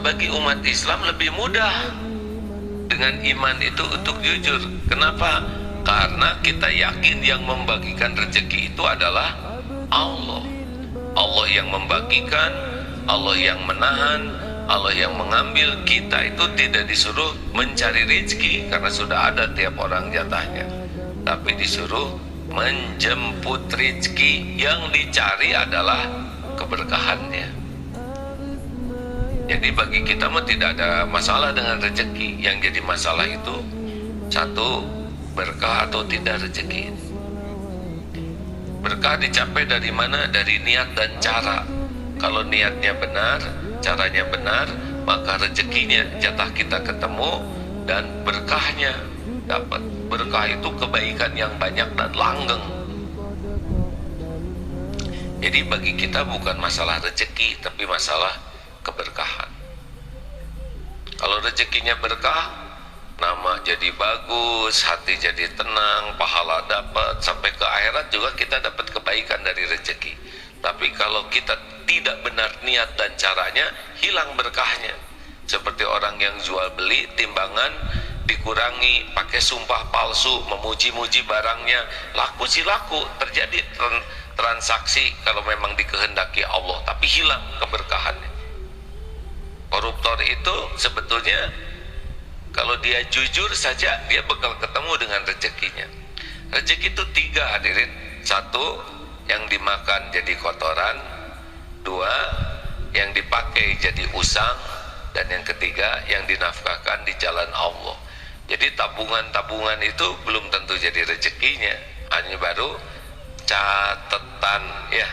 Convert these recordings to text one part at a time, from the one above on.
bagi umat Islam lebih mudah dengan iman itu untuk jujur. Kenapa? Karena kita yakin yang membagikan rezeki itu adalah Allah. Allah yang membagikan, Allah yang menahan, Allah yang mengambil. Kita itu tidak disuruh mencari rezeki karena sudah ada tiap orang jatahnya, tapi disuruh menjemput rezeki. Yang dicari adalah keberkahannya. Jadi bagi kita mah tidak ada masalah dengan rezeki. Yang jadi masalah itu satu, berkah atau tidak rezeki. Berkah dicapai dari mana? Dari niat dan cara. Kalau niatnya benar, caranya benar, maka rezekinya, jatah kita ketemu, dan berkahnya dapat. Berkah itu kebaikan yang banyak dan langgeng. Jadi bagi kita bukan masalah rezeki, tapi masalah keberkahan. Kalau rezekinya berkah, nama jadi bagus, hati jadi tenang, pahala dapat, sampai ke akhirat juga kita dapat kebaikan dari rezeki. Tapi kalau kita tidak benar niat dan caranya, hilang berkahnya. Seperti orang yang jual beli, timbangan dikurangi, pakai sumpah palsu, memuji-muji barangnya, laku sih laku, terjadi transaksi kalau memang dikehendaki Allah, tapi hilang keberkahannya. Koruptor itu sebetulnya kalau dia jujur saja, dia bakal ketemu dengan rezekinya. Rezeki itu tiga, hadirin. Satu, yang dimakan jadi kotoran. Dua, yang dipakai jadi usang. Dan yang ketiga, yang dinafkahkan di jalan Allah. Jadi tabungan-tabungan itu belum tentu jadi rezekinya, hanya baru catatan, ya.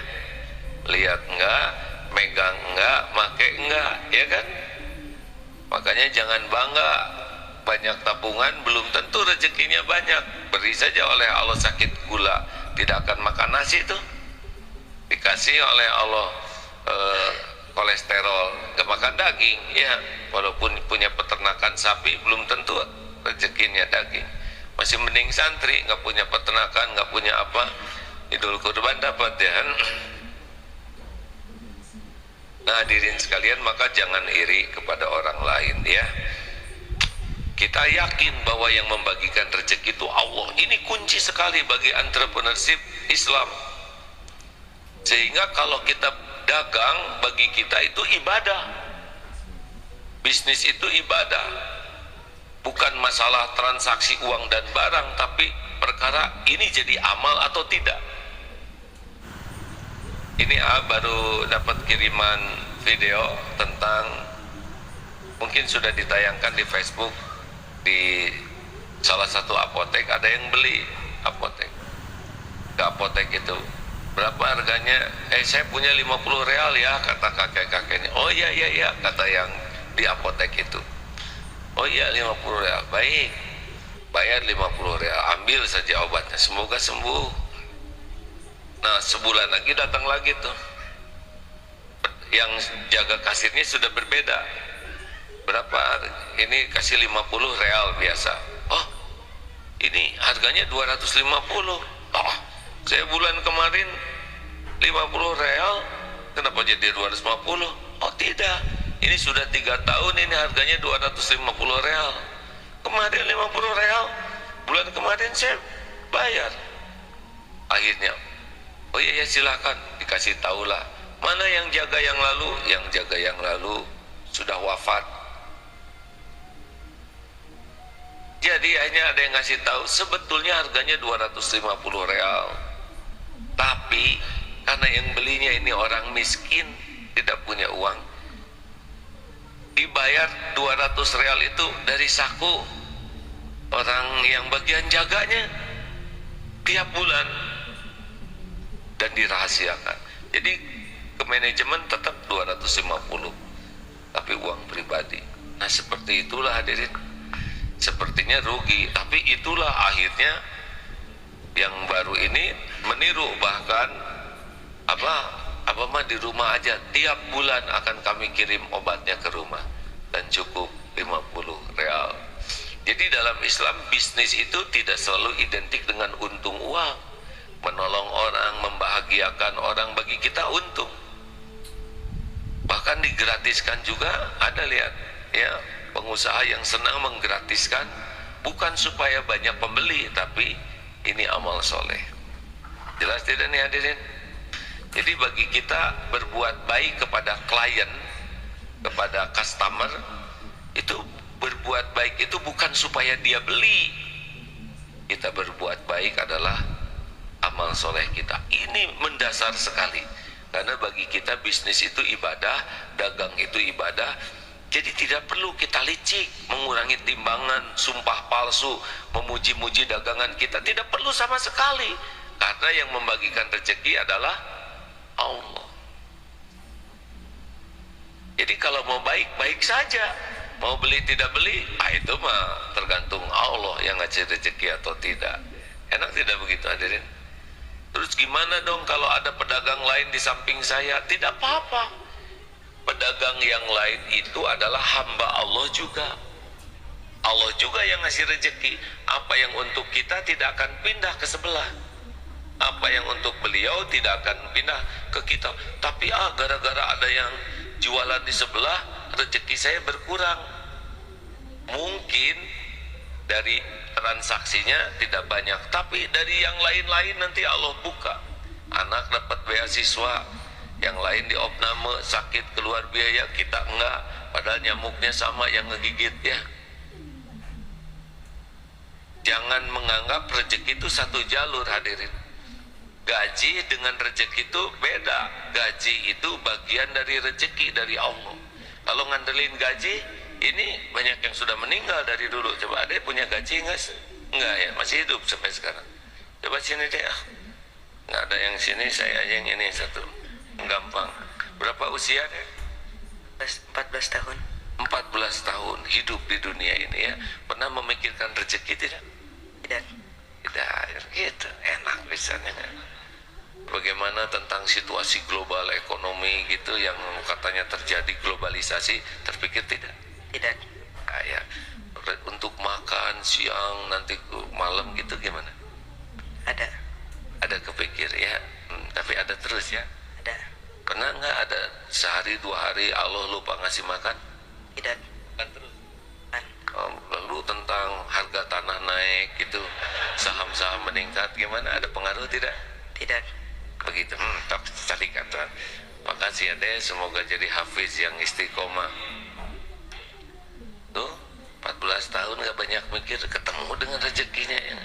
Lihat enggak, megang enggak, make enggak, ya kan? Makanya jangan bangga banyak tabungan, belum tentu rezekinya banyak. Beri saja oleh Allah sakit gula, tidak akan makan nasi itu. Dikasih oleh Allah kolesterol, gak makan daging, ya. Walaupun punya peternakan sapi, belum tentu rezekinya daging. Masih mending santri, gak punya peternakan, gak punya apa, Idul Kurban dapat, ya. Nah, hadirin sekalian, maka jangan iri kepada orang lain, ya. Kita yakin bahwa yang membagikan rezeki itu Allah. Ini kunci sekali bagi entrepreneurship Islam. Sehingga kalau kita dagang, bagi kita itu ibadah. Bisnis itu ibadah. Bukan masalah transaksi uang dan barang, tapi perkara ini jadi amal atau tidak. Ini baru dapat kiriman video tentang, mungkin sudah ditayangkan di Facebook, di salah satu apotek. Ada yang beli apotek, ke apotek itu, berapa harganya? Saya punya 50 real ya, kata kakek-kakeknya. Oh iya iya iya, kata yang di apotek itu. Oh iya 50 real, baik, bayar 50 real, ambil saja obatnya, semoga sembuh. Nah, sebulan lagi datang lagi tuh, yang jaga kasirnya sudah berbeda. Berapa? Ini kasih 50 real biasa. Oh, ini harganya 250. Oh, saya bulan kemarin 50 real, kenapa jadi 250? Oh tidak, ini sudah 3 tahun ini harganya 250 real. Kemarin 50 real, bulan kemarin saya bayar. Akhirnya, oh iya ya silakan, dikasih tahulah. Mana yang jaga yang lalu? Yang jaga yang lalu sudah wafat. Jadi hanya ada yang ngasih tahu, sebetulnya harganya 250 real. Tapi karena yang belinya ini orang miskin, tidak punya uang, dibayar 200 real itu dari saku orang yang bagian jaganya tiap bulan, dan dirahasiakan. Jadi ke manajemen tetap 250, tapi uang pribadi. Nah seperti itulah hadirin, sepertinya rugi, tapi itulah akhirnya yang baru ini meniru. Bahkan apa mah di rumah aja, tiap bulan akan kami kirim obatnya ke rumah, dan cukup 50 real. Jadi dalam Islam, bisnis itu tidak selalu identik dengan untung uang. Menolong orang, membahagiakan orang, bagi kita untung. Bahkan bahkan digratiskan juga. Ada, lihat ya, pengusaha yang senang menggratiskan, bukan supaya banyak pembeli, tapi ini amal soleh. Jelas tidak nih hadirin? Jadi bagi kita berbuat baik kepada klien, kepada customer, itu berbuat baik itu bukan supaya dia beli. Kita berbuat baik adalah amal soleh kita. Ini mendasar sekali, karena bagi kita bisnis itu ibadah, dagang itu ibadah. Jadi tidak perlu kita licik, mengurangi timbangan, sumpah palsu, memuji-muji dagangan kita. Tidak perlu sama sekali, karena yang membagikan rezeki adalah Allah. Jadi kalau mau baik, baik saja. Mau beli tidak beli, itu mah tergantung Allah yang ngasih rezeki atau tidak. Enak tidak begitu hadirin? Terus gimana dong kalau ada pedagang lain di samping saya? Tidak apa-apa. Pedagang yang lain itu adalah hamba Allah juga. Allah juga yang ngasih rezeki. Apa yang untuk kita tidak akan pindah ke sebelah. Apa yang untuk beliau tidak akan pindah ke kita. Tapi gara-gara ada yang jualan di sebelah, rezeki saya berkurang. Mungkin dari transaksinya tidak banyak, tapi dari yang lain-lain nanti Allah buka. Anak dapat beasiswa, yang lain di opname sakit keluar biaya, kita enggak, padahal nyamuknya sama yang ngegigit ya. Jangan menganggap rezeki itu satu jalur hadirin. Gaji dengan rezeki itu beda. Gaji itu bagian dari rezeki dari Allah. Kalau ngandelin gaji, ini banyak yang sudah meninggal dari dulu. Coba ada punya gaji enggak? Enggak ya, masih hidup sampai sekarang. Coba sini deh. Nggak ada yang sini, saya aja yang ini satu. Gampang. Berapa usia deh? 14 tahun. 14 tahun hidup di dunia ini ya. Pernah memikirkan rezeki tidak? Tidak. Tidak, gitu. Enak misalnya. Bagaimana tentang situasi global ekonomi gitu yang katanya terjadi globalisasi, terpikir tidak? Tidak. Kayak untuk makan siang nanti malam gitu gimana? Ada. Ada kepikir ya, tapi ada terus ya. Ada. Pernah nggak ada sehari 2 hari Allah lupa ngasih makan? Tidak. Kan terus. Kan. Lalu tentang harga tanah naik gitu, saham-saham meningkat gimana? Ada pengaruh tidak? Tidak. Begitu. Tadi kata. Makasih ya deh, semoga jadi hafiz yang istiqomah. Tuh 14 tahun gak banyak mikir, ketemu dengan rezekinya ya.